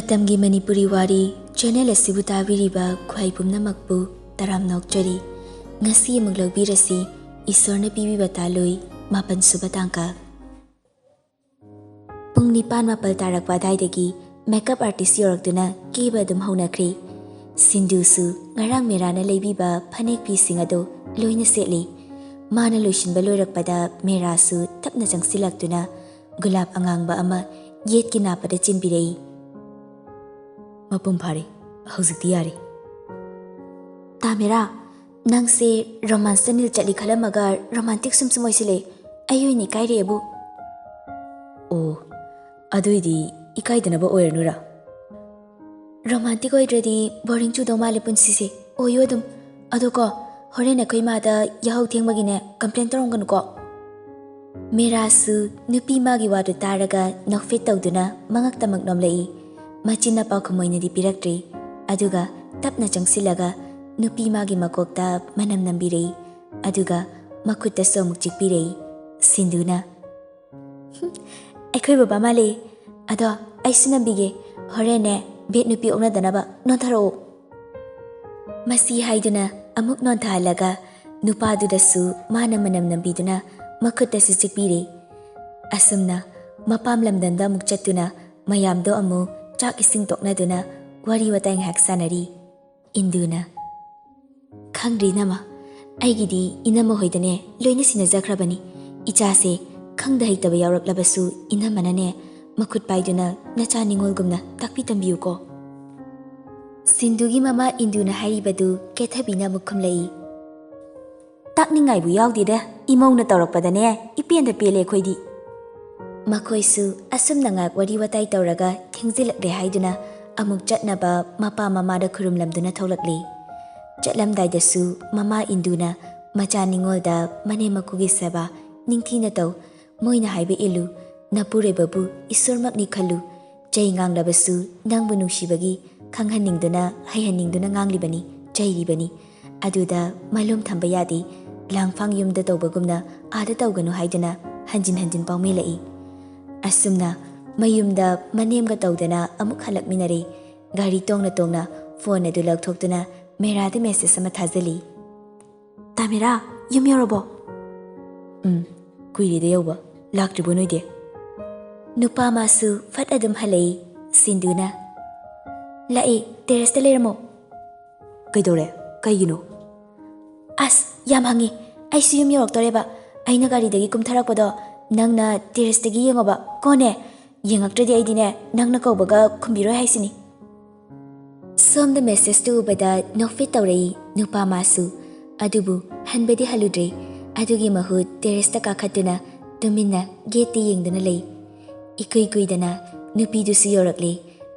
Matamgi Manipuri Wari channel asibu tabiriba khwai pumnamakpu taramnokchari ngasi amaglagbirasi Eshworna Pibiba Taloi mapan suba tangka pung nipan mapal tarakpa daidagi makeup artist yorakduna keba dum haunakri sindusu ngarang merana leibiba phanek pising ado loina setli mana loishinba loirakpada merasu tapna changsilaktuna gulab angangba ama yetki napada chinbirei mapum phare hojikti yare tamera nangse romance nil chali khalamaga romantic sumsum oisile ayoi ni kaire abu o aduidi ikaidanaba oiranura romantic oidradi boring chu domale punsise oyodum aduko horena khoi mada yahau thengmagine complain toronganu ko merasu nupi magi wadu taraga nokfit tawduna mangak tamak nomlei machina pa khumoina di piraktre aduga tapna changsilaga nupi magi makokta manam nambirei aduga makutta somuk chikpirei sinduna akhoi baba male ado aisunambige horene bet nupi okna danaba notharo masi haiduna amuk nontalaga nupa dudasu mana manam nambiduna makutta su chikpirei asumna mapam lamdanda muk chatuna mayamdo amu chak ising toknaduna wari watang hak sanari induna khangri nama aigidi inama hoidane loina sinajakrabani ichase khangda haitaba yawraklabasu inamanane makut paiduna nacha ningolgumna takpi tambiu ko sindugi mama induna haribadu kethabina mukhumlei takningai bu yawdida imongna tawrakpadane ipenda pele khoidi makoisu asumna ngak wari watai tawraga thingzilakre haiduna amuk chatnaba mapa mamada khurumlamduna tholakli chatlamdaidasu mama induna macha ningolda mane makugi seba ningthina taw moina haibe ilu napure babu isormakni khalu jai nganglabsu nangbu nungsibagi khanghaningduna haihaningduna nganglibani jairibani aduda malum thamba yadi langfang yumda tawbagumna ada tawganu haiduna hanjin hanjin pawmelai asumna mayumda manemga tawdana amuk halakminare gari tongna tongna phone adu lakthoktuna merade message ama thajali tamera yum yorobo kuiride yoba laktribo noide nupa masu fat adum halai sinduna lai terrace te leramo kaidore kaigino as yam hangi aisu yum yoroktoreba aina gari dagi kumtharakpado nangna terrace dagi yengoba kone yengaktradi aidine nangna kawbaga khumbiroi haisini somda message tu ubada nokfit tawrei nupa masu adubu hanbedi haludre adugi mahut terrace ta kakhatuna tuminna gate yengduna lei ikui kuidana nupi du su yorakle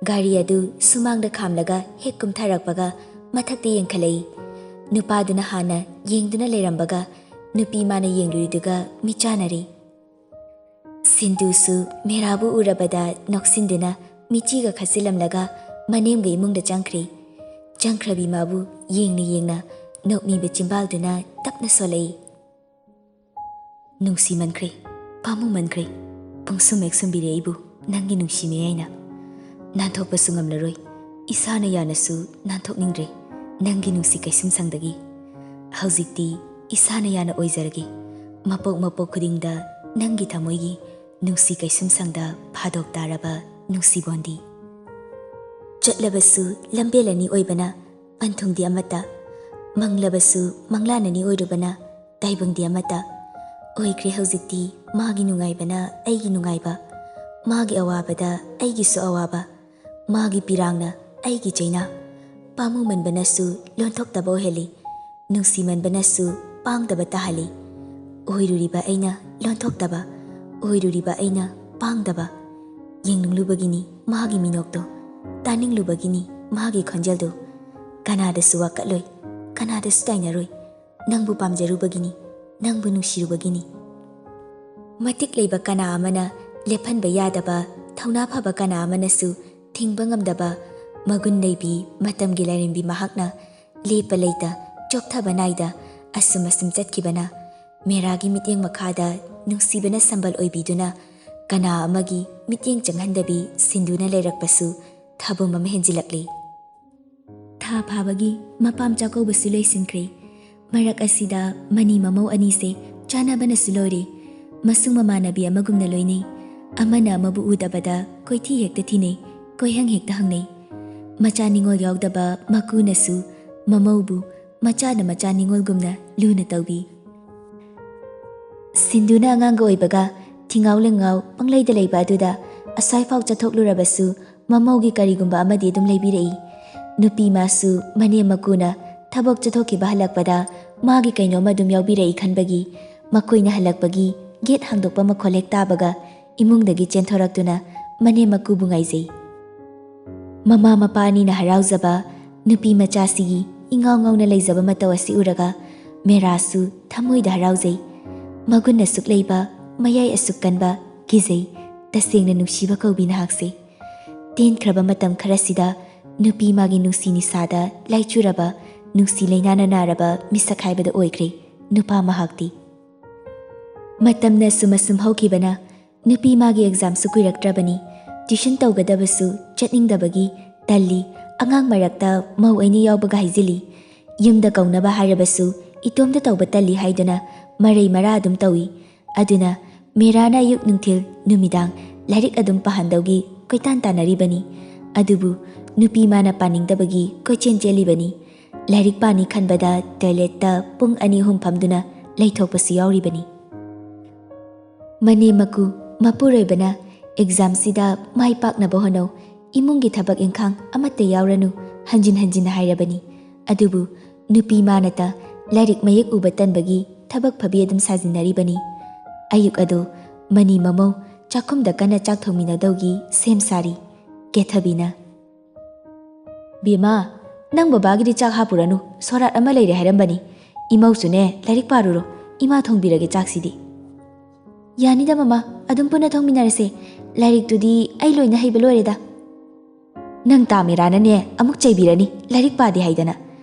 gari adu sumangda khamlaga hek kumtharakpaga mathakte yengkhalei nupa duna hana yengduna leirambaga nupi mana yengluriduga michanari sindusu merabu urabada noksinduna michiga khasilamlaga manemga imungda changkhrabi mabu yengna nokmi bechimbalduna tapna solei nungsi mankre pamu mankre pungsum eksumbire ibu nangi nungsi me aina nanthokpa sungamlaroi isana yanasu nanthokningre nangi nungsi kaisum sangdagi haujikti isana yana oijarage mapok khudingda nangi thamoigi nungsi kaisum sangda phadok taraba nungsi bondi chatlabasu lambelani oibana panthungdi amata manglabasu manglanani oirubana taibungdi amata oikre haujikti magi nungaibana aigi nungaiba magi awabada aigi su awaba magi pirangna aigi jaina pamu manbanasu lonthokdaba oheli nungsi manbanasu pangdaba tahali oiruriba aina lonthokdaba oiruriba aina pangdaba yenglubagini magi minokto taninglubagini magi khonjaldo kanada suwa katloi kanada stainaroi nangbu pamjarubagini nangbu nungsirubagini matik leiba kana amana lephanba yadaba thauna phaba kana amanasu thingba ngamdaba magun leibi matamgi lairimbi mahakna lepa leita chokthaba naida asum chatkibana meragi mityeng makhada nungsibana sambal oibiduna kana amagi mityeng changhandabi sinduna leirakpasu ꯊꯥꯕꯨꯝ ꯑꯃ ꯍꯦꯟꯖꯤꯜꯂꯛꯂꯤ꯫ ꯊꯥ ꯐꯥꯕꯒꯤ ꯃꯄꯥꯝ ꯆꯥꯛꯀꯧꯕꯁꯨ ꯂꯣꯏꯁꯤꯟꯈ꯭ꯔꯦ꯫ ꯃꯔꯛ ꯑꯁꯤꯗ money ꯃꯃꯧ ꯑꯅꯤꯁꯦ ꯆꯥꯟꯅꯕꯅꯁꯨ ꯂꯣꯏꯔꯦ꯫ ꯃꯁꯨꯡ ꯃꯃꯥꯟꯅꯕꯤ ꯑꯃꯒꯨꯝꯅ ꯂꯣꯏꯅꯩ꯫ ꯑꯃꯅ ꯑꯃꯕꯨ ꯎꯗꯕꯗ ꯀꯣꯏꯊꯤ ꯍꯦꯛꯇ ꯊꯤꯅꯩ, ꯀꯣꯏꯍꯪ ꯍꯦꯛꯇ ꯍꯪꯅꯩ꯫ ꯃꯆꯥ ꯅꯤꯡꯉꯣꯜ ꯌꯥꯎꯗꯕ ꯃꯀꯨꯅꯁꯨ ꯃꯃꯧꯕꯨ ꯃꯆꯥꯅ ꯃꯆꯥ ꯅꯤꯡꯉꯣꯜꯒꯨꯝꯅ ꯂꯨꯅ ꯇꯧꯕꯤ꯫ ꯁꯤꯟꯗꯨꯅ ꯑꯉꯥꯡꯒ ꯑꯣꯏꯕꯒ ꯊꯤꯉꯥꯎ ꯂꯩꯉꯥꯎ ꯄꯪꯂꯩꯗ ꯂꯩꯕ ꯑꯗꯨꯗ ꯑꯁ꯭ꯋꯥꯏꯐꯥꯎ ꯆꯠꯊꯣꯛꯂꯨꯔꯕꯁꯨ ꯃꯃꯧꯒꯤ ꯀꯔꯤꯒꯨꯝꯕ ꯑꯃꯗꯤ ꯑꯗꯨꯝ ꯂꯩꯕꯤꯔꯛꯏ꯫ ꯅꯨꯄꯤ ꯃꯥꯁꯨ ꯃꯅꯦꯝ ꯃꯀꯨꯅ ꯊꯕꯛ ꯆꯠꯊꯣꯛꯈꯤꯕ ꯍꯜꯂꯛꯄꯗ ꯃꯥꯒꯤ ꯀꯩꯅꯣꯝꯃ ꯑꯗꯨꯝ ꯌꯥꯎꯕꯤꯔꯛꯏ ꯈꯟꯕꯒꯤ ꯃꯈꯣꯏꯅ ꯍꯜꯂꯛꯄꯒꯤ ꯒꯦꯠ ꯍꯥꯡꯗꯣꯛꯄ ꯃꯈꯣꯜ ꯍꯦꯛ ꯇꯥꯕꯒ ꯏꯃꯨꯡꯗꯒꯤ ꯆꯦꯟꯊꯣꯔꯛꯇꯨꯅ ꯃꯅꯦꯝ ꯃꯀꯨꯕꯨ ꯉꯥꯏꯖꯩ꯫ ꯃꯃꯥ ꯃꯄꯥ ꯑꯅꯤꯅ ꯍꯔꯥꯎꯖꯕ ꯅꯨꯄꯤ ꯃꯆꯥꯁꯤꯒꯤ ꯏꯉꯥꯎ ꯉꯥꯎꯅ ꯂꯩꯖꯕ ꯃꯇꯧ ꯑꯁꯤ ꯎꯔꯒ ꯃꯦꯔꯥꯁꯨ ꯊꯃꯣꯏꯗ ꯍꯔꯥꯎꯖꯩ꯫ ꯃꯒꯨꯟ ꯑꯁꯨꯛ ꯂꯩꯕ, ꯃꯌꯥꯏ ꯑꯁꯨꯛ ꯀꯟꯕ, ꯀꯤꯖꯩ, ꯇꯁꯦꯡꯅ ꯅꯨꯡꯁꯤꯕ ꯀꯧꯕꯤ ꯅꯍꯥꯛꯁꯦ꯫ ꯇꯦꯟꯈ꯭ꯔꯕ ꯃꯇꯝ ꯈꯔꯁꯤꯗ ꯅꯨꯄꯤ ꯃꯥꯒꯤ ꯅꯨꯡꯁꯤ ꯅꯤꯁꯥꯗ ꯂꯥꯏꯆꯨꯔꯕ, ꯅꯨꯡꯁꯤ ꯂꯩꯅꯥꯅ ꯅꯥꯔꯕ ꯃꯤꯁꯛ ꯍꯥꯏꯕꯗꯣ ꯑꯣꯏꯈ꯭ꯔꯦ ꯅꯨꯄꯥ ꯃꯍꯥꯛꯇꯤ꯫ ꯃꯇꯝꯅ ꯁꯨꯝ ꯑꯁꯨꯝ ꯍꯧꯈꯤꯕꯅ ꯅꯨꯄꯤ ꯃꯥꯒꯤ ꯑꯦꯛꯖꯥꯝꯁꯨ ꯀꯨꯏꯔꯛꯇ꯭ꯔꯕꯅꯤ꯫ ꯇ꯭ꯌꯨꯁꯟ ꯇꯧꯒꯗꯕꯁꯨ ꯆꯠꯅꯤꯡꯗꯕꯒꯤ ꯇꯜꯂꯤ, ꯑꯉꯥꯡ ꯃꯔꯛꯇ ꯃꯧ ꯑꯅꯤ ꯌꯥꯎꯕꯒ ꯍꯥꯏꯖꯤꯜꯂꯤ꯫ ꯌꯨꯝꯗ ꯀꯧꯅꯕ ꯍꯥꯏꯔꯕꯁꯨ ꯏꯇꯣꯝꯇ ꯇꯧꯕ ꯇꯜꯂꯤ ꯍꯥꯏꯗꯨꯅ ꯃꯔꯩ ꯃꯔꯥ ꯑꯗꯨꯝ ꯇꯧꯏ꯫ ꯑꯗꯨꯅ ꯃꯦꯔꯥꯅ ꯑꯌꯨꯛ ꯅꯨꯡꯊꯤꯜ ꯅꯨꯃꯤꯗꯥꯡ ꯂꯥꯏꯔꯤꯛ ꯑꯗꯨꯝ ꯄꯥꯍꯟꯗꯧꯒꯤ ꯀꯣꯏꯇꯥꯟ ꯇꯥꯟꯅꯔꯤꯕꯅꯤ꯫ ꯑꯗꯨꯕꯨ ꯅꯨꯄꯤ ꯃꯥꯅ ꯄꯥꯅꯤꯡꯗꯕꯒꯤ ꯀꯣꯏꯆꯦꯟ ꯆꯦꯜꯂꯤꯕꯅꯤ꯫ ꯂꯥꯏꯔꯤꯛ パꯅꯤ ꯈꯟꯕꯗ ꯇꯣꯏꯂꯦꯠꯇ ꯄꯨꯡ 2-3 ꯐꯝꯗꯨꯅ ꯂꯩꯊꯣꯛꯄꯁꯨ ꯌꯥꯎꯔꯤꯕꯅꯤ꯫ ꯃꯅꯦꯝ ꯃꯀꯨ ꯃꯄꯨꯔꯣꯏꯕꯅ ꯑꯦꯛꯖꯥꯝꯁꯤꯗ ꯃꯥꯏ ꯄꯥꯛꯅꯕ ꯍꯣꯠꯅꯧ, ꯏꯃꯨꯡꯒꯤ ꯊꯕꯛ ꯏꯪꯈꯥꯡ ꯑꯃꯠꯇ ꯌꯥꯎꯔꯅꯨ ꯍꯟꯖꯤꯟ ꯍꯟꯖꯤꯟꯅ ꯍꯥꯏꯔꯕꯅꯤ꯫ ꯑꯗꯨꯕꯨ ꯅꯨꯄꯤ ꯃꯥꯅꯇ ꯂꯥꯏꯔꯤꯛ ꯃꯌꯦꯛ ꯎꯕ ꯇꯟꯕꯒꯤ ꯊꯕꯛ ꯐꯕꯤ ꯑꯗꯨꯝ ꯁꯥꯖꯤꯟꯅꯔꯤꯕꯅꯤ꯫ ꯑꯌꯨꯛ ꯑꯗꯣ ꯃꯅꯤ ꯃꯃꯧ ꯆꯥꯛꯈꯨꯝꯗ ꯀꯟꯅ ꯆꯥꯛ ꯊꯣꯡꯃꯤꯟꯅꯗꯧꯒꯤ ꯁꯦꯝ ꯁꯥꯔꯤ꯫ ꯀꯦꯊꯕꯤꯅ "ꯕꯦꯃꯥ, ꯅꯪ ꯕꯕꯥꯒꯤꯗꯤ ꯆꯥꯛ ꯍꯥꯞꯄꯨꯔꯅꯨ, ꯁꯣꯔꯥꯠ ꯑꯃ ꯂꯩꯔꯦ ꯍꯥꯏꯔꯝꯕꯅꯤ꯫ ꯏꯃꯧꯁꯨꯅꯦ ꯂꯥꯏꯔꯤꯛ ꯄꯥꯔꯨꯔꯣ, ꯏꯃꯥ ꯊꯣꯡꯕꯤꯔꯒꯦ ꯆꯥꯛꯁꯤꯗꯤ"꯫ "ꯌꯥꯅꯤꯗ ꯃꯃꯥ, ꯑꯗꯨꯝ ꯄꯨꯟꯅ ꯊꯣꯡꯃꯤꯟꯅꯔꯁꯦ, ꯂꯥꯏꯔꯤꯛꯇꯨꯗꯤ ꯑꯩ ꯂꯣꯏꯅ ꯍꯩꯕ ꯂꯣꯏꯔꯦꯗ"꯫ "ꯅꯪ ꯇꯥꯃꯤꯔꯥꯅꯅꯦ ꯑꯃꯨꯛ ꯆꯩꯕꯤꯔꯅꯤ, ꯂꯥꯏꯔꯤꯛ ꯄꯥꯗꯦ ꯍꯥꯏꯗꯅ꯫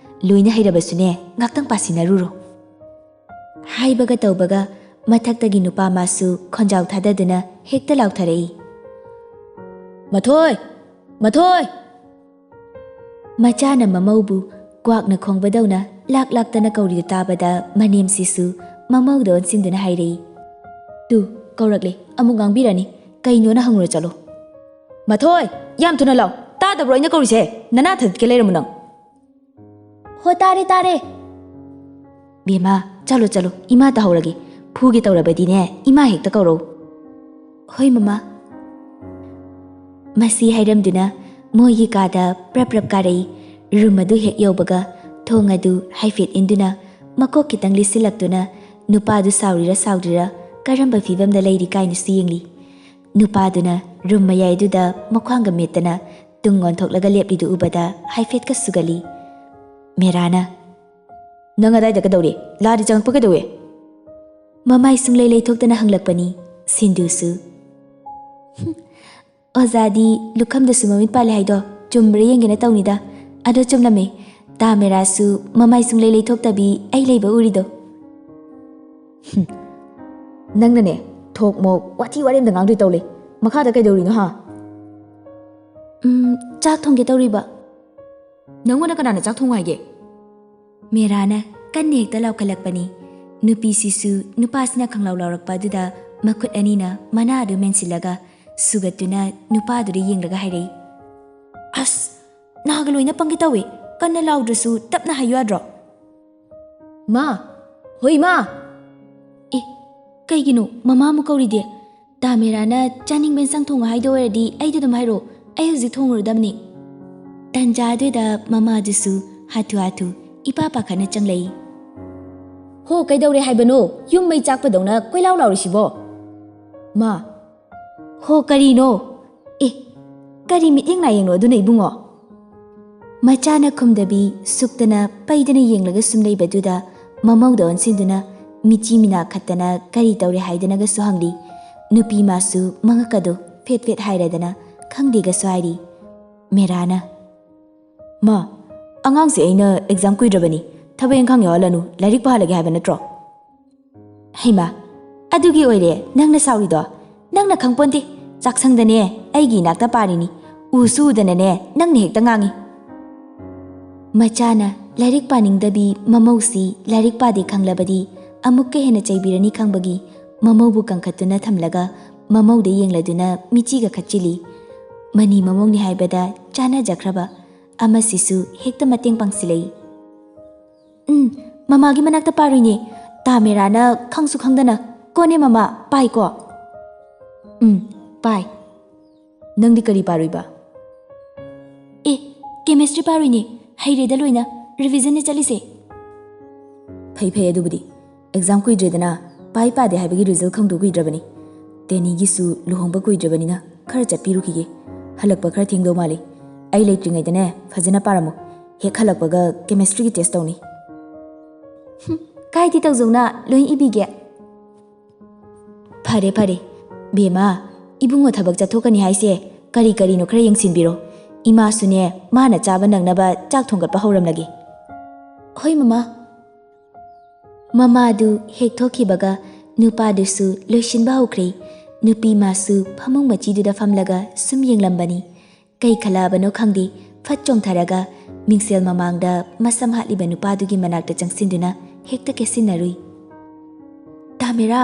ꯂꯣꯏꯅ ꯍꯩꯔꯕꯁꯨꯅꯦ ꯉꯥꯛꯇꯪ ꯄꯥꯁꯤꯟꯅꯔꯨꯔꯣ"꯫ ꯍꯥꯏꯕꯒ ꯇꯧꯕꯒ ꯃꯊꯛꯇꯒꯤ ꯅꯨꯄꯥ ꯃꯥꯁꯨ ꯈꯣꯟꯖꯥꯎ ꯊꯥꯗꯗꯨꯅ ꯍꯦꯛꯇ ꯂꯥꯎꯊꯔꯛꯏ꯫ "ꯃꯊꯣꯏ, ꯃꯊꯣꯏ"꯫ ꯃꯆꯥꯅ ꯃꯃꯧꯕꯨ ꯀ꯭ꯋꯥꯛꯅ ꯈꯣꯡꯕꯗꯧꯅ ꯂꯥꯛ ꯂꯥꯛꯇꯅ ꯀꯧꯔꯤꯗꯨ ꯇꯥꯕꯗ ꯃꯅꯦꯝꯁꯤꯁꯨ ꯃꯃꯧꯗ ꯑꯣꯟꯁꯤꯟꯗꯨꯅ ꯍꯥꯏꯔꯛꯏ꯫ "ꯇꯨ ꯀꯧꯔꯛꯂꯦ, ꯑꯃꯨꯛ ꯉꯥꯡꯕꯤꯔꯅꯤ, ꯀꯩꯅꯣꯅ ꯍꯪꯉꯨꯔ ꯆꯠꯂꯣ"꯫ "ꯃꯊꯣꯏ, ꯌꯥꯝ ꯊꯨꯅ ꯂꯥꯎ, ꯇꯥꯗꯕ꯭ꯔꯣ ꯑꯩꯅ ꯀꯧꯔꯤꯁꯦ? ꯅꯅꯥ ꯊꯥꯗꯠꯀꯦ ꯂꯩꯔꯝꯃꯨ ꯅꯪ"꯫ "ꯍꯣ ꯇꯥꯔꯦ ꯇꯥꯔꯦ"꯫ "ꯕꯦꯃꯥ, ꯆꯠꯂꯣ ꯆꯠꯂꯣ, ꯏꯃꯥ ꯇꯥꯍꯧꯔꯒꯦ, ꯐꯨꯒꯦ ꯇꯧꯔꯕꯗꯤꯅꯦ ꯏꯃꯥ ꯍꯦꯛꯇ ꯀꯧꯔꯛꯎ"꯫ "ꯍꯣꯏ ꯃꯃꯥ"꯫ ꯃꯁꯤ ꯍꯥꯏꯔꯝꯗꯨꯅ ꯃꯣꯏꯒꯤ ꯀꯥꯗ ꯄ꯭ꯔꯞ ꯄ꯭ꯔꯞ ꯀꯥꯔꯛꯏ꯫ ꯔꯨꯝ ꯑꯗꯨ ꯍꯦꯛ ꯌꯧꯕꯒ ꯊꯣꯡ ꯑꯗꯨ ꯍꯥꯏꯐꯦꯠ ꯏꯟꯗꯨꯅ ꯃꯀꯣꯛ ꯈꯤꯇꯪ ꯂꯤꯁꯤꯜꯂꯛꯇꯨꯅ ꯅꯨꯄꯥꯗꯨ ꯁꯥꯎꯔꯤꯔ ꯁꯥꯎꯗ꯭ꯔꯤꯔ ꯀꯔꯝꯕ ꯐꯤꯕꯝꯗ ꯂꯩꯔꯤ ꯀꯥꯏꯅꯁꯨ ꯌꯦꯡꯂꯤ꯫ ꯅꯨꯄꯥꯗꯨꯅ ꯔꯨꯝ ꯃꯌꯥꯏꯗꯨꯗ ꯃꯈ꯭ꯋꯥꯡꯒ ꯃꯦꯠꯇꯅ ꯇꯨꯡ ꯑꯣꯟꯊꯣꯛꯂꯒ ꯂꯦꯞꯂꯤꯗꯨ ꯎꯕꯗ ꯍꯥꯏꯐꯦꯠꯀ ꯁꯨꯒꯠꯂꯤ꯫ ꯃꯦꯔꯥꯅ "ꯅꯪ ꯑꯗꯥꯏꯗ ꯀꯩꯗꯧꯔꯤ? ꯂꯥꯗꯤ ꯆꯪꯉꯛꯄ ꯀꯩꯗꯧꯋꯦ?" ꯃꯃꯥꯏ ꯁꯨꯡꯂꯩ ꯂꯩꯊꯣꯛꯇꯅ ꯍꯪꯂꯛꯄꯅꯤ꯫ ꯁꯤꯟꯗꯨꯁꯨ "ꯑꯣꯖꯥꯗꯤ ꯂꯨꯈꯝꯗꯁꯨ ꯃꯃꯤꯠ ꯄꯥꯜꯂꯦ ꯍꯥꯏꯗꯣ ꯆꯨꯝꯕ꯭ꯔꯥ ꯌꯦꯡꯒꯦꯅ ꯇꯧꯅꯤꯗ, ꯑꯗꯣ ꯆꯨꯝꯂꯝꯃꯦ, ꯇꯥ ꯃꯦꯔꯥꯁꯨ ꯃꯃꯥꯏ ꯁꯨꯡꯂꯩ ꯂꯩꯊꯣꯛꯇꯕꯤ ꯑꯩ ꯂꯩꯕ ꯎꯔꯤꯗꯣ"꯫ "ꯅꯪꯅꯅꯦ ꯊꯣꯛ ꯃꯣꯛ ꯋꯥꯊꯤ ꯋꯥꯔꯦꯝꯗ ꯉꯥꯡꯗꯣꯏ ꯇꯧꯂꯩ, ꯃꯈꯥꯗ ꯀꯩꯗꯧꯔꯤꯅꯣ ꯍꯥ?" "ꯆꯥꯛ ꯊꯣꯡꯒꯦ ꯇꯧꯔꯤꯕ"꯫ "ꯅꯪꯉꯣꯟꯗ ꯀꯅꯥꯅ ꯆꯥꯛ ꯊꯣꯡꯉꯨ ꯍꯥꯏꯒꯦ?" ꯃꯦꯔꯥꯅ ꯀꯟꯅ ꯍꯦꯛꯇ ꯂꯥꯎꯈꯠꯂꯛꯄꯅꯤ꯫ ꯅꯨꯄꯤꯁꯤꯁꯨ ꯅꯨꯄꯥꯁꯤꯅ ꯈꯪꯂꯥꯎ ꯂꯥꯎꯔꯛꯄ ꯑꯗꯨꯗ ꯃꯈꯨꯠ ꯑꯅꯤꯅ ꯃꯅꯥ ꯑꯗꯨ ꯃꯦꯟꯁꯤꯜꯂꯒ ꯁꯨꯒꯠꯇꯨꯅ ꯅꯨꯄꯥꯗꯨꯗ ꯌꯦꯡꯂꯒ ꯍꯥꯏꯔꯛꯏ꯫ "ꯑꯁ, ꯅꯥꯒ ꯂꯣꯏꯅ ꯄꯪꯒꯦ ꯇꯧꯋꯦ, ꯀꯟꯅ ꯂꯥꯎꯗ꯭ꯔꯁꯨ ꯇꯞꯅ ꯍꯥꯏꯌꯨ ꯌꯥꯗ꯭ꯔꯣ"꯫ "ꯃꯥ, ꯍꯣꯏ ꯃꯥ"꯫ "ꯑꯦ, ꯀꯩꯒꯤꯅꯣ ꯃꯃꯥ ꯑꯃꯨꯛ ꯀꯧꯔꯤꯗꯤ? ꯇꯥ ꯃꯦꯔꯥꯅ ꯆꯥꯅꯤꯡꯕ ꯏꯟꯁꯥꯡ ꯊꯣꯡꯉꯣ ꯍꯥꯏꯗꯣ ꯑꯣꯏꯔꯗꯤ ꯑꯩꯗꯣ ꯑꯗꯨꯝ ꯍꯥꯏꯔꯛꯑꯣ, ꯑꯩ ꯍꯧꯖꯤꯛ ꯊꯣꯡꯉꯨꯔꯗꯕꯅꯤ"꯫ ꯇꯟꯖꯥ ꯑꯗꯨꯗ ꯃꯃꯥꯗꯨꯁꯨ ꯍꯥꯊꯨ ꯍꯥꯊꯨ ꯏꯄꯥ ꯄꯥꯈꯠꯅ ꯆꯪꯂꯛꯏ꯫ "ꯍꯣ ꯀꯩꯗꯧꯔꯦ ꯍꯥꯏꯕꯅꯣ, ꯌꯨꯝ ꯃꯩ ꯆꯥꯛꯄꯗꯧꯅ ꯀꯣꯏꯂꯥꯎ ꯂꯥꯎꯔꯤꯁꯤꯕꯣ"꯫ "ꯃꯥ"꯫ "ꯍꯣ ꯀꯔꯤꯅꯣ? ꯑꯦ, ꯀꯔꯤ ꯃꯤꯠꯌꯦꯡ ꯅꯥꯌꯦꯡꯅꯣ ꯑꯗꯨꯅ ꯏꯕꯨꯡꯉꯣ"꯫ ꯃꯆꯥꯅ ꯈꯨꯝꯗꯕꯤ ꯁꯨꯛꯇꯅ ꯄꯩꯗꯅ ꯌꯦꯡꯂꯒ ꯁꯨꯝ ꯂꯩꯕꯗꯨꯗ ꯃꯃꯧꯗ ꯑꯣꯟꯁꯤꯟꯗꯨꯅ ꯃꯤꯆꯤ ꯃꯤꯅꯥ ꯈꯠꯇꯅ ꯀꯔꯤ ꯇꯧꯔꯦ ꯍꯥꯏꯗꯅꯒꯁꯨ ꯍꯪꯂꯤ꯫ ꯅꯨꯄꯤ ꯃꯥꯁꯨ ꯃꯉꯛꯀꯗꯣ ꯐꯦꯠ ꯐꯦꯠ ꯍꯥꯏꯔꯗꯅ ꯈꯪꯗꯦꯒꯁꯨ ꯍꯥꯏꯔꯤ꯫ ꯃꯦꯔꯥꯅ "ꯃꯥ, ꯑꯉꯥꯡꯁꯦ ꯑꯩꯅ ꯑꯦꯛꯖꯥꯝ ꯀꯨꯏꯗ꯭ꯔꯕꯅꯤ, ꯊꯕꯛ ꯏꯪꯈꯥꯡ ꯌꯥꯎꯍꯜꯂꯅꯨ, ꯂꯥꯏꯔꯤꯛ ꯄꯥꯍꯜꯂꯒꯦ ꯍꯥꯏꯕ ꯅꯠꯇ꯭ꯔꯣ"꯫ "ꯍꯩꯃꯥ, ꯑꯗꯨꯒꯤ ꯑꯣꯏꯔꯦ ꯅꯪꯅ ꯁꯥꯎꯔꯤꯗꯣ? ꯅꯪꯅ ꯈꯪꯄꯣꯟꯇꯦ, ꯆꯥꯛꯁꯪꯗꯅꯦ ꯑꯩꯒꯤ ꯏꯅꯥꯛꯇ ꯄꯥꯔꯤꯅꯤ, ꯎꯁꯨꯗꯅꯅꯦ ꯅꯪꯅ ꯍꯦꯛꯇ ꯉꯥꯡꯉꯤ ꯃꯆꯥꯅ ꯂꯥꯏꯔꯤꯛ ꯄꯥꯅꯤꯡꯗꯕꯤ ꯃꯃꯧꯁꯤ ꯂꯥꯏꯔꯤꯛ ꯄꯥꯗꯦ ꯈꯪꯂꯕꯗꯤ ꯑꯃꯨꯛꯀ ꯍꯦꯟꯅ ꯆꯩꯕꯤꯔꯅꯤ ꯈꯪꯕꯒꯤ ꯃꯃꯧꯕꯨ ꯀꯟꯈꯠꯇꯨꯅ ꯊꯝꯂꯒ ꯃꯃꯧꯗ ꯌꯦꯡꯂꯗꯨꯅ ꯃꯤꯆꯤꯒ ꯈꯠꯆꯤꯜꯂꯤ ꯃꯅꯤ ꯃꯃꯧꯅꯤ ꯍꯥꯏꯕꯗ ꯆꯥꯟꯅꯖꯈ꯭ꯔꯕ ꯑꯃꯁꯤꯁꯨ ꯍꯦꯛꯇ ꯃꯇꯦꯡ ꯄꯥꯡꯁꯤꯜꯂꯛꯏ ꯃꯃꯥꯒꯤ ꯃꯅꯥꯛꯇ ꯄꯥꯔꯨꯏꯅꯦ ꯇꯥꯃꯦꯔꯥꯅ ꯈꯪꯁꯨ ꯈꯪꯗꯅ ꯀꯣꯅꯦ ꯃꯃꯥ ꯄꯥꯏꯀꯣ ꯄꯥꯏ ꯅꯪꯗꯤ ꯀꯔꯤ ꯄꯥꯔꯨꯏꯕ ꯀꯦꯃꯤꯁꯇ꯭ꯔꯤ ꯄꯥꯔꯨꯏꯅꯦ ꯍꯩꯔꯦꯗ ꯂꯣꯏꯅ ꯔꯤꯚꯤꯖꯟꯅꯦ ꯆꯠꯂꯤꯁꯦ ꯐꯩ ꯑꯗꯨꯕꯨꯗꯤ ꯑꯦꯛꯖꯥꯝ ꯀꯨꯏꯗ꯭ꯔꯦꯗꯅ ꯄꯥꯏ ꯄꯥꯗꯦ ꯍꯥꯏꯕꯒꯤ ꯔꯤꯖꯜ ꯈꯪꯗꯣꯛ ꯀꯨꯏꯗ꯭ꯔꯕꯅꯤ ꯇꯦꯅꯤꯒꯤꯁꯨ ꯂꯨꯍꯣꯡꯕ ꯀꯨꯏꯗ꯭ꯔꯕꯅꯤꯅ ꯈꯔ ꯆꯠꯄꯤꯔꯨꯈꯤꯒꯦ ꯍꯜꯂꯛꯄ ꯈꯔ ꯊꯦꯡꯗꯧ ꯃꯥꯜꯂꯤ ꯑꯩ ꯂꯩꯇ꯭ꯔꯤꯉꯩꯗꯅꯦ ꯐꯖꯅ ꯄꯥꯔꯝꯃꯨ ꯍꯦꯛ ꯍꯜꯂꯛꯄꯒ ꯀꯦꯃꯤꯁꯇ꯭ꯔꯤꯒꯤ ꯇꯦꯁ ꯇꯧꯅꯤ ꯀꯥꯏꯗꯤ ꯇꯧꯖꯧꯅ ꯂꯣꯏ ꯏꯕꯤꯒꯦ ꯐꯔꯦ ꯕꯦꯃꯥ ꯏꯕꯨꯡꯉꯣ ꯊꯕꯛ ꯆꯠꯊꯣꯛꯀꯅꯤ ꯍꯥꯏꯁꯦ ꯀꯔꯤꯅꯣ ꯈꯔ ꯌꯦꯡꯁꯤꯟꯕꯤꯔꯣ ꯏꯃꯥꯁꯨꯅꯦ ꯃꯥꯅ ꯆꯥꯕ ꯅꯪꯅꯕ ꯆꯥꯛ ꯊꯣꯡꯒꯠꯄ ꯍꯧꯔꯝꯂꯒꯦ ꯍꯣꯏ ꯃꯃꯥ ꯃꯃꯥꯗꯨ ꯍꯦꯛ ꯊꯣꯛꯈꯤꯕꯒ ꯅꯨꯄꯥꯗꯨꯁꯨ ꯂꯣꯏꯁꯤꯟꯕ ꯍꯧꯈ꯭ꯔꯦ ꯅꯨꯄꯤ ꯃꯥꯁꯨ ꯐꯃꯨꯡ ꯃꯆꯤꯗꯨꯗ ꯐꯝꯂꯒ ꯁꯨꯝ ꯌꯦꯡꯂꯝꯕꯅꯤ ꯀꯩ ꯈꯜꯂꯛꯑꯕꯅꯣ ꯈꯪꯗꯦ ꯐꯠ ꯆꯣꯡꯊꯔꯒ ꯃꯤꯡꯁꯦꯜ ꯃꯃꯥꯡꯗ ꯃꯁꯝ ꯍꯥꯠꯂꯤꯕ ꯅꯨꯄꯥꯗꯨꯒꯤ ꯃꯅꯥꯛꯇ ꯆꯪꯁꯤꯟꯗꯨꯅ ꯍꯦꯛꯇ ꯀꯦꯁꯤꯟꯅꯔꯨꯏ ꯇꯥꯃꯦꯔꯥ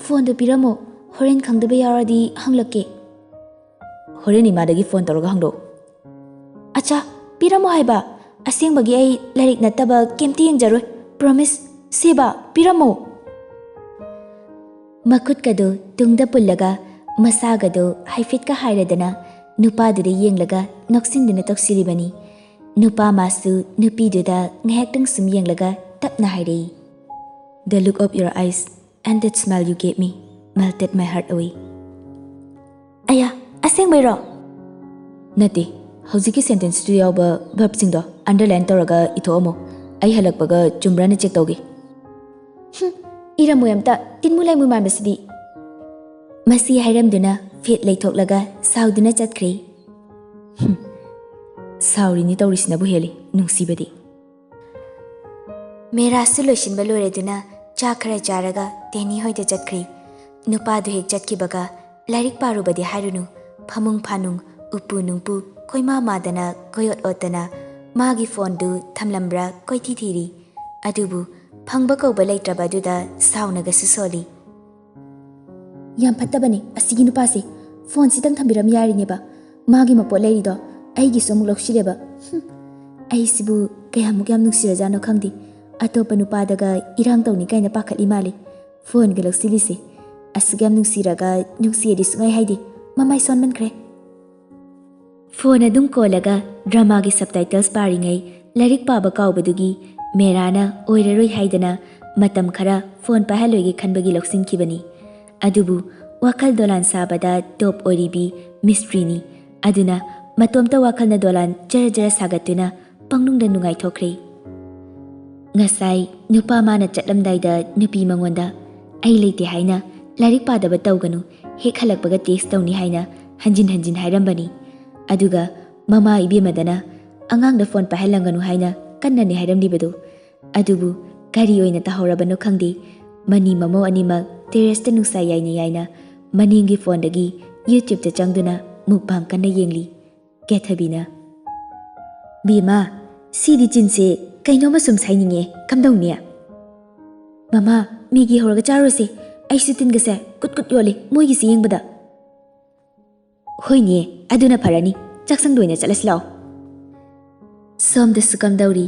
ꯐꯣꯟꯗꯣ ꯄꯤꯔꯝꯃꯣ ꯍꯣꯔꯦꯟ ꯈꯪꯗꯕ ꯌꯥꯎꯔꯗꯤ ꯍꯪꯂꯛꯀꯦ ꯍꯣꯔꯦꯟ ꯏꯃꯥꯗꯒꯤ ꯐꯣꯟ ꯇꯧꯔꯒ ꯍꯪꯗꯣꯛ ꯑꯆꯥ ꯄꯤꯔꯝꯃꯣ ꯍꯥꯏꯕ ꯑꯁꯦꯡꯕꯒꯤ ꯑꯩ ꯂꯥꯏꯔꯤꯛ ꯅꯠꯇꯕ ꯀꯩꯝꯇ ꯌꯦꯡꯖꯔꯣꯏ ꯄ꯭ꯔꯣꯃꯤꯁ ꯁꯦꯕꯥ ꯄꯤꯔꯝꯃꯣ ꯃꯈꯨꯠꯀꯗꯣ ꯇꯨꯡꯗ ꯄꯨꯜꯂꯒ ꯃꯁꯥꯒꯗꯣ ꯍꯥꯏꯐꯦꯠꯀ ꯍꯥꯏꯔꯗꯅ ꯅꯨꯄꯥꯗꯨꯗ ꯌꯦꯡꯂꯒ ꯅꯣꯛꯁꯤꯟꯗꯨꯅ ꯇꯧꯁꯤꯜꯂꯤꯕꯅꯤ ꯅꯨꯄꯥ ꯃꯥꯁꯨ ꯅꯨꯄꯤꯗꯨꯗ ꯉꯥꯏꯍꯥꯛꯇꯪ ꯁꯨꯝ ꯌꯦꯡꯂꯒ ꯇꯞꯅ ꯍꯥꯏꯔꯛꯏ The look of your eyes and that smile you gave me melted my heart away. ꯑꯌꯥ ꯑꯁꯦꯡꯕꯩꯔꯣ ꯅꯠꯇꯦ ꯍꯧꯖꯤꯛꯀꯤ ꯁꯦꯟꯇꯦꯟꯁꯇꯨ ꯌꯥꯎꯕ ꯚꯔꯕꯁꯤꯡꯗꯣ ꯑꯟꯗꯔꯂꯥꯏꯟ ꯇꯧꯔꯒ ꯏꯊꯣꯛꯑꯝꯃꯣ ꯑꯩ ꯍꯜꯂꯛꯄꯒ ꯆꯨꯝꯕ꯭ꯔꯥꯅ ꯆꯦꯛ ꯇꯧꯒꯦ ꯏꯔꯝꯃꯣꯏ ꯑꯝꯇ ꯇꯤꯟꯃꯨ ꯂꯩꯃꯨ ꯃꯥꯟꯕꯁꯤꯗꯤ ꯃꯁꯤ ꯍꯥꯏꯔꯝꯗꯨꯅ ꯐꯦꯠ ꯂꯩꯊꯣꯛꯂꯒ ꯁꯥꯎꯗꯨꯅ ꯆꯠꯈ꯭ꯔꯦ ꯁꯥꯎꯔꯤꯅꯤ ꯇꯧꯔꯤꯁꯤꯅꯕꯨ ꯍꯦꯜꯂꯤ ꯅꯨꯡꯁꯤꯕꯗꯤ ꯃꯦꯔꯥꯁꯨ ꯂꯣꯏꯁꯤꯟꯕ ꯂꯣꯏꯔꯗꯨꯅ ꯆꯥꯛ ꯈꯔ ꯆꯥꯔꯒ ꯇꯦꯅꯤ ꯍꯣꯏꯗ ꯆꯠꯈ꯭ꯔꯤ ꯅꯨꯄꯥꯗꯨ ꯍꯦꯛ ꯆꯠꯈꯤꯕꯒ ꯂꯥꯏꯔꯤꯛ ꯄꯥꯔꯨꯕꯗꯤ ꯍꯥꯏꯔꯨꯅꯨ ꯐꯃꯨꯡ ꯐꯥꯅꯨꯡ ꯎꯄꯨ ꯅꯨꯡꯄꯨ ꯀꯣꯏꯃꯥ ꯃꯥꯗꯅ ꯀꯣꯌꯣꯠ ꯑꯣꯠꯇꯅ ꯃꯥꯒꯤ ꯐꯣꯟꯗꯨ ꯊꯝꯂꯝꯕ꯭ꯔꯥ ꯀꯣꯏꯊꯤ ꯊꯤꯔꯤ ꯑꯗꯨꯕꯨ ꯐꯪꯕ ꯀꯧꯕ ꯂꯩꯇ꯭ꯔꯕ ꯑꯗꯨꯗ ꯁꯥꯎꯅꯒꯁꯨ ꯁꯣꯜꯂꯤ ꯌꯥꯝ ꯐꯠꯇꯕꯅꯤ ꯑꯁꯤꯒꯤ ꯅꯨꯄꯥꯁꯦ ꯐꯣꯟꯁꯤꯇꯪ ꯊꯝꯕꯤꯔꯝ ꯌꯥꯔꯤꯅꯦꯕ ꯃꯥꯒꯤ ꯃꯄꯣꯠ ꯂꯩꯔꯤꯗꯣ ꯑꯩꯒꯤꯁꯨ ꯑꯃꯨꯛ ꯂꯧꯁꯤꯜꯂꯦꯕ ꯑꯩꯁꯤꯕꯨ ꯀꯌꯥꯃꯨꯛ ꯌꯥꯝ ꯅꯨꯡꯁꯤꯔꯖꯥꯠꯅꯣ ꯈꯪꯗꯦ ꯑꯇꯣꯞꯄ ꯅꯨꯄꯥꯗꯒ ꯏꯔꯥꯡ ꯇꯧꯅꯤ ꯀꯥꯏꯅ ꯄꯥꯈꯠꯂꯤ ꯃꯥꯜꯂꯤ ꯐꯣꯟꯒ ꯂꯧꯁꯤꯜꯂꯤꯁꯦ ꯑꯁꯨꯛ ꯌꯥꯝ ꯅꯨꯡꯁꯤꯔꯒ ꯅꯨꯡꯁꯤꯌꯦꯗꯤ ꯁꯨꯡꯍꯥꯏ ꯍꯥꯏꯗꯦ ꯃꯃꯥꯏ ꯁꯣꯟꯃꯟꯈ꯭ꯔꯦ ꯐꯣꯟ ꯑꯗꯨꯝ ꯀꯣꯜꯂꯒ ꯗ꯭ꯔꯃꯥꯒꯤ ꯁꯕꯇꯥꯏꯇꯜꯁ ꯄꯥꯔꯤꯉꯩ ꯂꯥꯏꯔꯤꯛ ꯄꯥꯕ ꯀꯥꯎꯕꯗꯨꯒꯤ ꯃꯦꯔꯥꯅ ꯑꯣꯏꯔꯔꯣꯏ ꯍꯥꯏꯗꯅ ꯃꯇꯝ ꯈꯔ ꯐꯣꯟ ꯄꯥꯏꯍꯜꯂꯣꯏꯒꯦ ꯈꯟꯕꯒꯤ ꯂꯧꯁꯤꯟꯈꯤꯕꯅꯤ ꯑꯗꯨꯕꯨ ꯋꯥꯈꯜ ꯗꯣꯂꯥꯟ ꯁꯥꯕꯗ ꯇꯣꯞ ꯑꯣꯏꯔꯤꯕꯤ ꯃꯤꯁꯇ꯭ꯔꯤꯅꯤ ꯑꯗꯨꯅ ꯃꯇꯣꯝꯇ ꯋꯥꯈꯜꯅ ꯗꯣꯂꯥꯟ ꯖꯔ ꯖꯔ ꯁꯥꯒꯠꯇꯨꯅ ꯄꯪꯅꯨꯡꯗ ꯅꯨꯡꯉꯥꯏꯊꯣꯛꯈ꯭ꯔꯦ ꯉꯁꯥꯏ ꯅꯨꯄꯥ ꯃꯥꯅ ꯆꯠꯂꯝꯗꯥꯏꯗ ꯅꯨꯄꯤ ꯃꯉꯣꯟꯗ ꯑꯩ ꯂꯩꯇꯦ ꯍꯥꯏꯅ ꯂꯥꯏꯔꯤꯛ パꯗꯕ ꯇꯧꯒꯅꯨ ꯍꯦꯛ ꯍꯜꯂꯛꯄꯒ ꯇꯦꯛꯁ ꯇꯧꯅꯤ ꯍꯥꯏꯅ ꯍꯟꯖꯤꯟ ꯍꯟꯖꯤꯟ ꯍꯥꯏꯔꯝꯕꯅꯤ ꯑꯗꯨꯒ ꯃꯃꯥ ꯏꯕꯦꯝꯃꯗꯅ ꯑꯉꯥꯡꯗ ꯐꯣꯟ ꯄꯥꯏꯍꯜꯂꯝꯒꯅꯨ ꯍꯥꯏꯅ ꯀꯟꯅꯅꯦ ꯍꯥꯏꯔꯝꯂꯤꯕꯗꯨ ꯑꯗꯨꯕꯨ ꯀꯔꯤ ꯑꯣꯏꯅ ꯇꯥꯍꯧꯔꯕꯅꯣ ꯈꯪꯗꯦ ꯃꯅꯤ ꯃꯃꯧ ꯑꯅꯤꯃꯛ ꯇꯦꯔꯦꯁꯇ ꯅꯨꯡꯁꯥ ꯌꯥꯏꯅ ꯃꯅꯤꯡꯒꯤ ꯐꯣꯟꯗꯒꯤ ꯌꯨꯇ꯭ꯌꯨꯕꯇ ꯆꯪꯗꯨꯅ ꯃꯨꯛꯕꯥꯡ ꯀꯟꯅ ꯌꯦꯡꯂꯤ ꯀꯦꯊꯕꯤꯅ ꯕꯦꯃꯥ ꯁꯤꯗꯤ ꯆꯤꯟꯁꯦ ꯀꯩꯅꯣꯝꯃ ꯁꯨꯝ ꯁꯥꯏꯅꯤꯡꯉꯦ ꯀꯝꯗꯧꯅꯤ ꯃꯃꯥ ꯃꯦꯒꯤ ꯍꯧꯔꯒ ꯆꯥꯔꯨꯁꯦ ꯑꯩꯁꯨ ꯇꯤꯟꯒꯁꯦ ꯀꯨꯠ ꯀꯨꯠ ꯌꯣꯜꯂꯤ ꯃꯣꯏꯒꯤꯁꯤ ꯌꯦꯡꯕꯗ ꯍꯣꯏꯅꯦ ꯑꯗꯨꯅ ꯐꯔꯅꯤ ꯆꯥꯛꯁꯪꯗ ꯑꯣꯏꯅ ꯆꯠꯂꯁꯤ ꯂꯥꯛꯑꯣ ꯁꯣꯝꯗꯁꯨ ꯀꯝꯗꯧꯔꯤ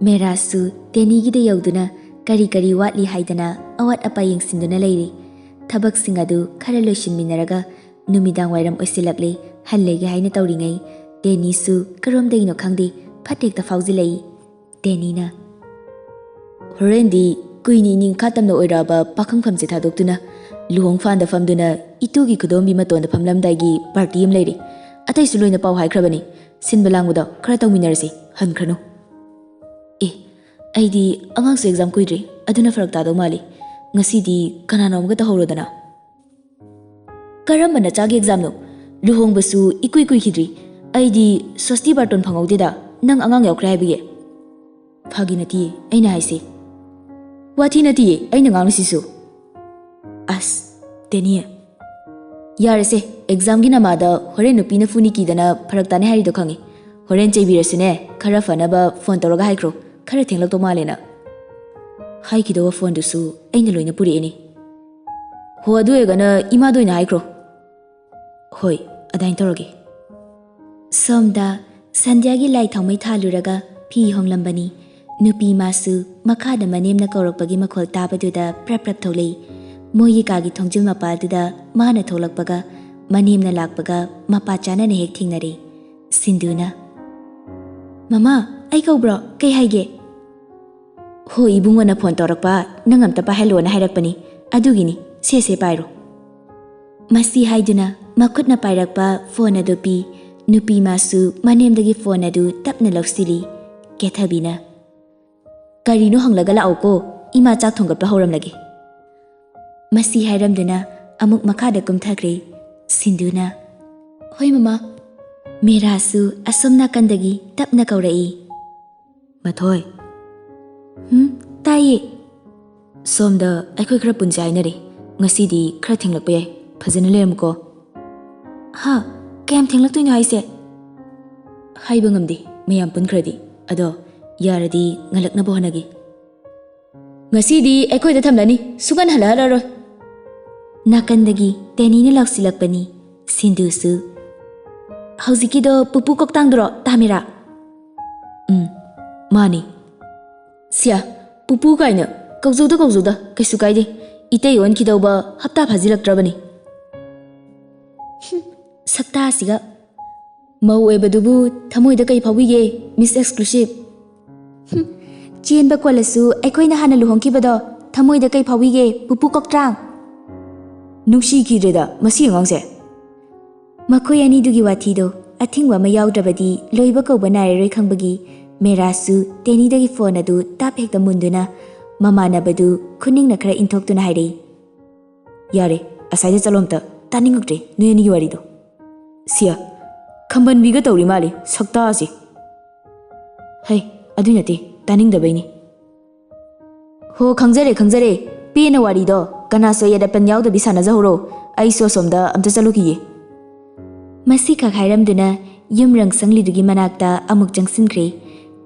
ꯃꯦꯔꯥꯁꯨ ꯇꯦꯅꯤꯒꯤꯗ ꯌꯧꯗꯨꯅ ꯀꯔꯤ ꯋꯥꯠꯂꯤ ꯍꯥꯏꯗꯅ ꯑꯋꯥꯠ ꯑꯄꯥ ꯌꯦꯡꯁꯤꯟꯗꯨꯅ ꯂꯩꯔꯤ ꯊꯕꯛꯁꯤꯡ ꯑꯗꯨ ꯈꯔ ꯂꯣꯏꯁꯤꯟꯃꯤꯟꯅꯔꯒ ꯅꯨꯃꯤꯗꯥꯡ ꯋꯥꯏꯔꯝ ꯑꯣꯏꯁꯤꯜꯂꯛꯂꯦ ꯍꯜꯂꯦꯒꯦ ꯍꯥꯏꯅ ꯇꯧꯔꯤꯉꯩ ꯇꯦꯅꯤꯁꯨ ꯀꯔꯣꯝꯗꯒꯤꯅꯣ ꯈꯪꯗꯦ ꯐꯠ ꯍꯦꯛꯇ ꯐꯥꯎꯖꯤꯜꯂꯛꯏ ꯇꯦꯅꯤꯅ ꯍꯣꯔꯦꯟꯗꯤ ꯀꯨꯏꯅ ꯅꯤꯡꯈꯥ ꯇꯝꯅ ꯑꯣꯏꯔꯛꯑꯕ ꯄꯥꯈꯪꯐꯝꯁꯦ ꯊꯥꯗꯣꯛꯇꯨꯅ ꯂꯨꯍꯣꯡꯐꯥꯟꯗ ꯐꯝꯗꯨꯅ ꯏꯇꯨꯒꯤ ꯈꯨꯗꯣꯝꯕꯤ ꯃꯇꯣꯟꯗ ꯐꯝꯂꯝꯗꯥꯏꯒꯤ ꯄꯥꯔꯇꯤ ꯑꯃ ꯂꯩꯔꯤ ꯑꯇꯩꯁꯨ ꯂꯣꯏꯅ ꯄꯥꯎ ꯍꯥꯏꯈ꯭ꯔꯕꯅꯤ ꯁꯤꯟꯕ ꯂꯥꯡꯕꯗꯣ ꯈꯔ ꯇꯧꯃꯤꯟꯅꯔꯁꯤ ꯍꯟꯈ꯭ꯔꯅꯨ ꯑꯩꯗꯤ ꯑꯉꯥꯡꯁꯨ ꯑꯦꯛꯖꯥꯝ ꯀꯨꯏꯗ꯭ꯔꯤ ꯑꯗꯨꯅ ꯐꯔꯛ ꯇꯥꯗꯧ ꯃꯥꯜꯂꯤ ꯉꯁꯤꯗꯤ ꯀꯅꯥꯅꯣꯝꯒ ꯇꯧꯍꯧꯔꯣꯗꯅ ꯀꯔꯝꯕ ꯅꯆꯥꯒꯤ ꯑꯦꯛꯖꯥꯝꯅꯣ ꯂꯨꯍꯣꯡꯕꯁꯨ ꯏꯀꯨꯏ ꯀꯨꯏꯈꯤꯗ꯭ꯔꯤ ꯑꯩꯗꯤ ꯁꯣꯁꯇꯤ ꯕꯥꯔꯇꯣꯟ ꯐꯪꯍꯧꯗꯦꯗ ꯅꯪ ꯑꯉꯥꯡ ꯌꯥꯎꯈ꯭ꯔꯦ ꯍꯥꯏꯕꯒꯤ ꯐꯥꯒꯤ ꯅꯠꯇꯤꯌꯦ ꯑꯩꯅ ꯍꯥꯏꯁꯦ ꯋꯥꯊꯤ ꯅꯠꯇꯤꯌꯦ ꯑꯩꯅ ꯉꯥꯡꯂꯤꯁꯤꯁꯨ ꯑꯁ ꯇꯦꯅꯤ Yarese, exam gi namada horen nupi na funi kidana pharak tane hari do khangi. Horen chaibirasune khara fanaba phone tawraga haikro. Khara thenglak to malena. Hai kido phone dusu aina loina puri ani. Ho adu egana ima doina haikro. Hoi, adain tawrage. Somda Sandhya gi lai thangmai thaluraga phi honglambani. Nupi masu makhada manemna kaurakpagi makhol tabaduda prap tholei. Moyi kagi thongjil mapaduda mana tholakpaga manemna lakpaga mapa chana ne hek thingnare. Sinduna. Mama, ai kaubro kai haige. Ho ibungona phone tawrakpa nangamta pa hello na hairakpani. Adugini se pairo. Masi haiduna makhutna pairakpa phone adu pi. Nupi masu manemdagi phone adu tapna lausili. Kethabina. Karino hanglaga lao ko ima chak thonggatpa horamlagi. Masi hairamduna amuk makhada kumthakre. Sinduna. Hoi mama. Merasu asomna kandagi tapna kaurai. Mathoi. Taye. Somda aikhoi khara punjai nare. Ngasidi khara thinglakpa yai. Phajana lermko. Ha, kayam thinglaktoino haise. Haiba ngamdi mayam punkradi. Ado yaradi ngalakna bohanagi. Ngasidi aikhoi da thamlani sugan halararo. Nakandagi tenina laksilakpani. Sindusu. Hauzikido pupu koktangdro tamira. Mani. Sia, pupu kaina kawzuda kaisu kaide. Itay on kidawba hapta phajilaktrabani. Sakta siga. Mau ebadubu thamoida kai phawige Miss Exclusive. Chienba kwalasu aikoina hana luhongkibado thamoida kai phawige pupu koktrang. Nungshi khireda masi angangse. Makhoi ani dugi wathido athingwa ma yaudabadi loiba kauba nairoi khangbagi merasu tenidagi phone adu tap hekta munduna mamanabadu khuningna khara inthoktuna hairei. Yare asaida chalomta taninguktre nuyani gi warido. Sia khamban biga tawri mali sakta asi. Hey adunati taning dabaini. Ho khangjare pena warido kana soyada pen yauda bisana jahuro ai so somda amta chaluki. Masi ka khairamduna yumrang sanglidugi manakta amuk jangsinkre.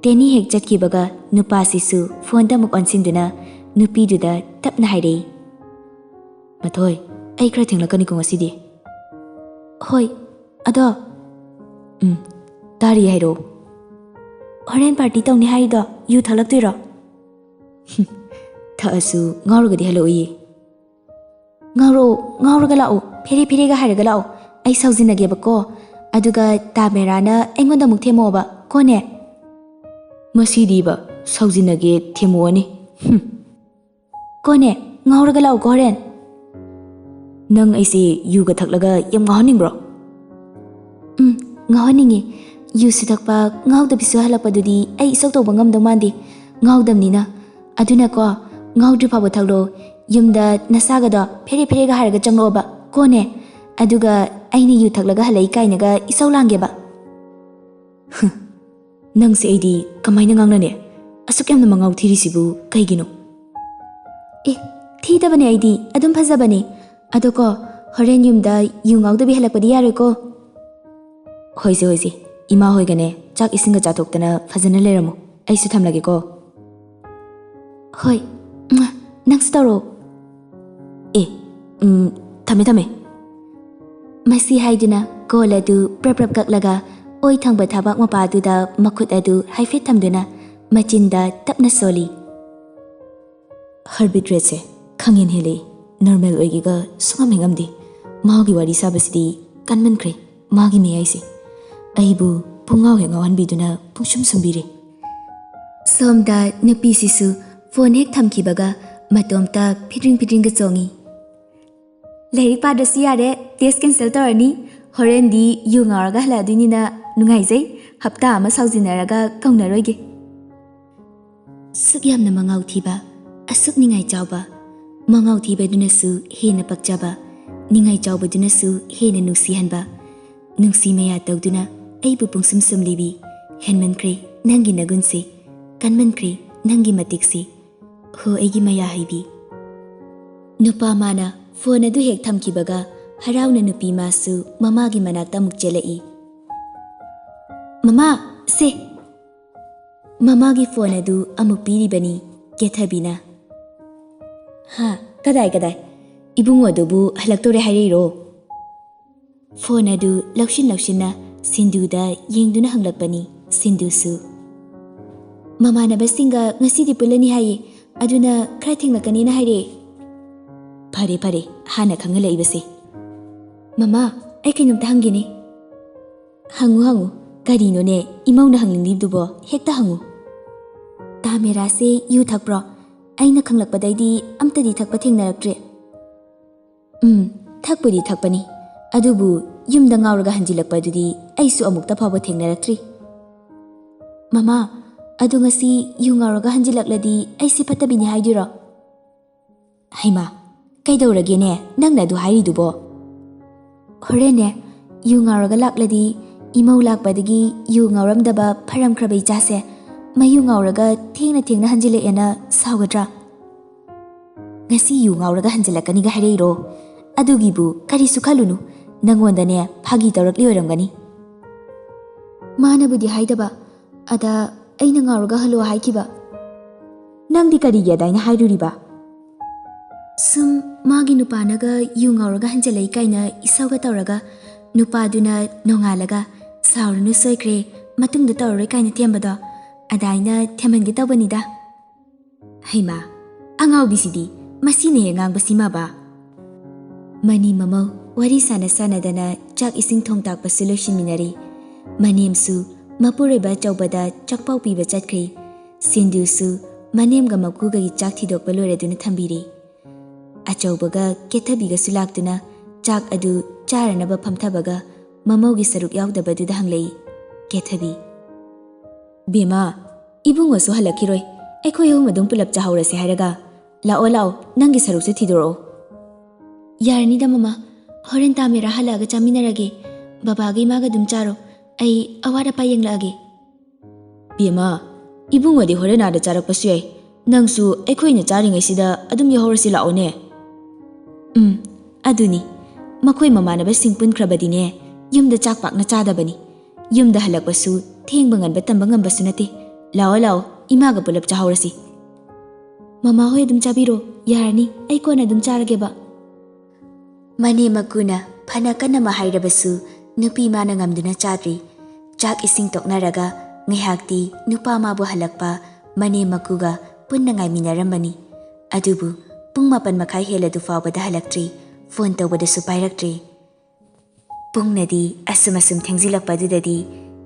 Teni hek chatkibaga nupa sisu phone da muk onsinduna nupi duda tapna hairei. Mathoi ai khara thinglakani ko ngasidi. Hoi ado tari hairo. Horen party tawni haido yu thalaktoiro. Thaasu ngaurugadi haloi. Ngauraga lao pheri ga hairaga lao. Ai saujinage bako aduga tamerana engonda muk themoba kone. Masidi ba saujinage themoani. Kone ngauraga lao goren. Nang aise yuga thaklaga yam ngahaningbro. Ngahaningi yu sidakpa ngauda bisu halakpadudi ai isok tawba ngamdang mandi ngaudamnina aduna ko ngaudri phaba thaklo yumda nasagada pheri ga haraga changloba kone aduga aini yu thaklaga halai kainaga isau langeba. Nangse aidi kamaina ngangnane asuk yamna mangau thirisibu kaigino. Thidabane aidi adum phajabane adoko horen yumda yu ngaudabi halakpadi yaroiko. Hoise ima hoigane chak isinga chathoktana phajana leramo aisu thamlage ko. Hoi nangsu tawro. Thame Masi haiduna kol adu prap kaklaga oi thangba thabak mapaduda makhut adu haifet thamduna machinda tapna soli. Heartbeat rate se khangin hele normal oigiga sungam hengamdi magi wari sabasidi kanmankre magi me aisi aibu pungau hengawan biduna pungsum sumbire. Somda nupi sisu phone hek thamkibaga matomta phidring ga chongi. Leri padasi yare test cancel torani horen di yu ngauraga haladunina nungaijai hapta ama saujinaraga kaungnaroige. Suk yamna mangau thiba asuk ningai chawba mangau thiba dunasu hena pakjaba ningai chawba dunasu hena nungsihanba nungsi maya tawduna aibu pungsum sumlibi henmankre nangi nagunse kanmankre nangi matiksi ho aigi maya haibi. Nupa mana phone adu hek thamkibaga harauna nupi masu mamagi manakta amuk chelai. Mama, se! Mamagi phone adu amuk piribani kethabina. Ha, kadai. Ibungo adubu halaktore hairiro. Phone adu lakshin Sinduda yengduna hanglakpani Sindusu. Mamanabasinga ngasidi pulani haye aduna khara thenglakani na haire. Phare hana khangala ibase. Mama, ai kainumta hangini. Hangu karino ne imauna hanglingni dubo hekta hangu. Tamera se yu thakpro aina khanglakpadaidi amtadi thakpa thengnaraktre. Thakpudi thakpani. Adubu yumda ngauraga hanjilakpadudi aisu amukta phaba thengnaraktri. Mama, adu ngasi yu ngauraga hanjilakladi aisi phatabini haidiro. Haima, kaidawrage ne nangna du hairidubo. Horene yu ngauraga lakladi imau lakpadagi yu ngauramdaba pharamkhrabai chase mayu ngauraga thengna hanjilekena saugadra. Ngasi yu ngauraga hanjilakani ga hairiro. Adugibu karisu khalunu. Nangondane phagi tawrakli oiramgani. Manabudi haidaba ada aina ngauraga halo haikiba. Nangdi karigi adaina hairuriba. Sum magi nupanaga yu ngauraga hanjalai kaina isauga tawraga nupaduna nongalaga saurunu soikre matungda tawroi kaina thembado adaina themangi tawbanida. Haima, angawbisidi masine ngangbasima ba. Mani mamau Wari sana-sanadana chak ising thongtakpa solution-minari. Manemsu mapureba chawbada chakpau piba chatkri. Sindusu manemga mapkugagi chak thidokpa loiraduna thambiri. Achawbaga kethabiga sulaktuna chak adu charanaba phamthabaga mamaugi saruk yaudabadudha hanglai. Kethabi. Bima, ibungosu halakhiroi. Aikhoi ahum adum pulap chahaurase hairaga. Lao, nangi sarukse thidoro. Yaranida mama. Horen tamera halaga chaminarage. Babagi maga dum charo. Ai awara payeng lage. Bima, ibungodi horen ada charakpasu yai. Nangsu aikhoina charingaisida adum yahorasi laone. Aduni. Makhoi mamanaba singpunkrabadine yumda chak pakna chadabani. Yumda halakpasu thengba nganba tamba ngambasu nate. Lao, imaga pulap chahorasi. Mama hoi adum chabiro. Yarani ai kona adum charageba. Mane makuna phanakana mahairabasu nupi mana ngamduna chadri. Chak ising toknaraga ngayhakti nupa mabu halakpa mane makuga punna ngaiminarambani. Adubu pung 8:00 heladu fawbada halaktri. Phone tawbadasu pairaktre. Pungnadi asum thengzilakpadudadi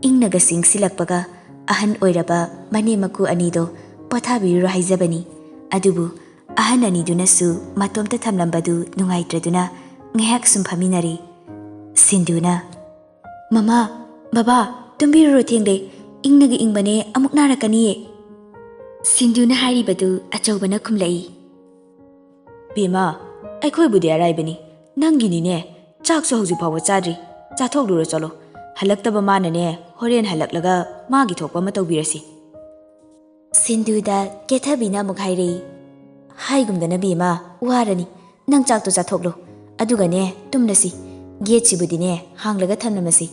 ingnaga singsilakpaga ahan oiraba mane maku anido pothabiru haijabani. Adubu ahan anidunasu matomta thamlambadu nungaitraduna ngayhak sum phaminari. Sinduna, Mama, Baba, tumbiru thengde ingnaga ingbane amuk narakaniye. Sinduna haribadu achawbana khumlai. Bima, aikhoi budi araibani. Nangini ne chakso hauji phawa chadri. Chathokduro chalo. Halaktaba manane horen halaklaga magi thokpa ma tawbirasi. Sinduda kethabina mukhairi. Haigumdana Bima, warani. Nang chakto chathoklo. Adugane tumnasi. Gate-sibudine hanglaga thamnamasi.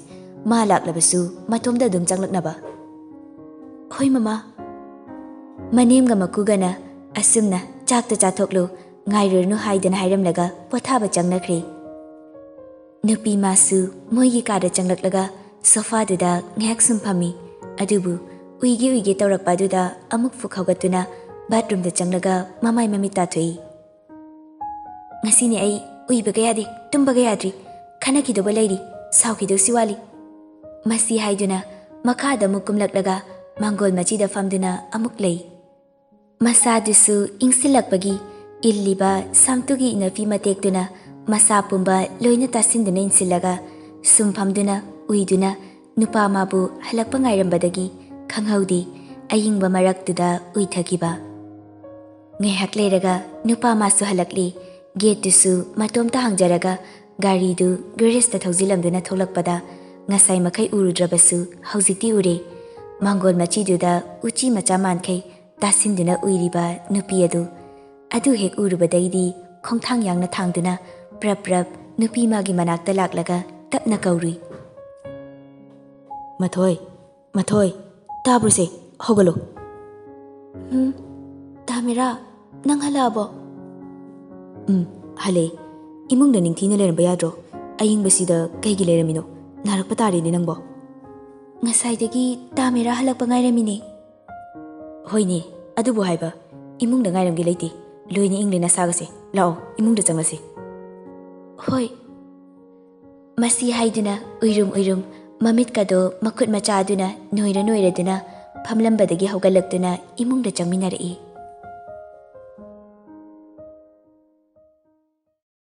Ma laklabasu matomda dum changlaknaba. Hoi mama. Manemga makugana asumna chakta chathoklo ngairurnu haidana hairamlaga pothaba changnakre. Nupi masu moigi kada changlaklaga sofa duda ngak sumpami. Adubu uigi tawrakpaduda amuk fukhawgatuna bathroom da changlaga mamai mami tathoi. Ngasini ai uibaga yadi tumbaga yadri khanakidoba lairi saukido siwali. Masi haiduna makhada mukumlaklaga mangol machida famduna amuk lei. Masadusu ingsilakpagi illiba samtugi inafi matektuna masa pumba loina tasinduna insilaga sumfamduna uiduna nupa mabu halakpa ngairambadagi khanghaudi ayingba maraktuda uithakiba. Ngayhak leiraga nupa masu halakli. Gate tusu matomta hangjaraga gari du garage ta thaujilamduna tholakpada ngasai makai urudrabasu haujiti ure. Mangol machiduda uchi macha mankai tasinduna uiriba nupi adu hek urubadaidi khongthang yangna thangduna prap nupi magi manakta laklaga tapna kauri. Mathoi, Mathoi, tabruse, hogalo. Tamira, nang halabo? Hale, imungda ningthina leramba yadro. Ayingbasida kaigi leramino. Narakpa tarini nangbo. Ngasaidagi Tamira halakpa ngairamini. Hoini, adubu haiba. Imungda ngairamgi leiti. Loini inglina sagase. Lao, imungda changlase. Hoi. Masi haiduna uirum mamit kado makut macha aduna noira duna phamlambadagi haugalakduna imungda changminarei.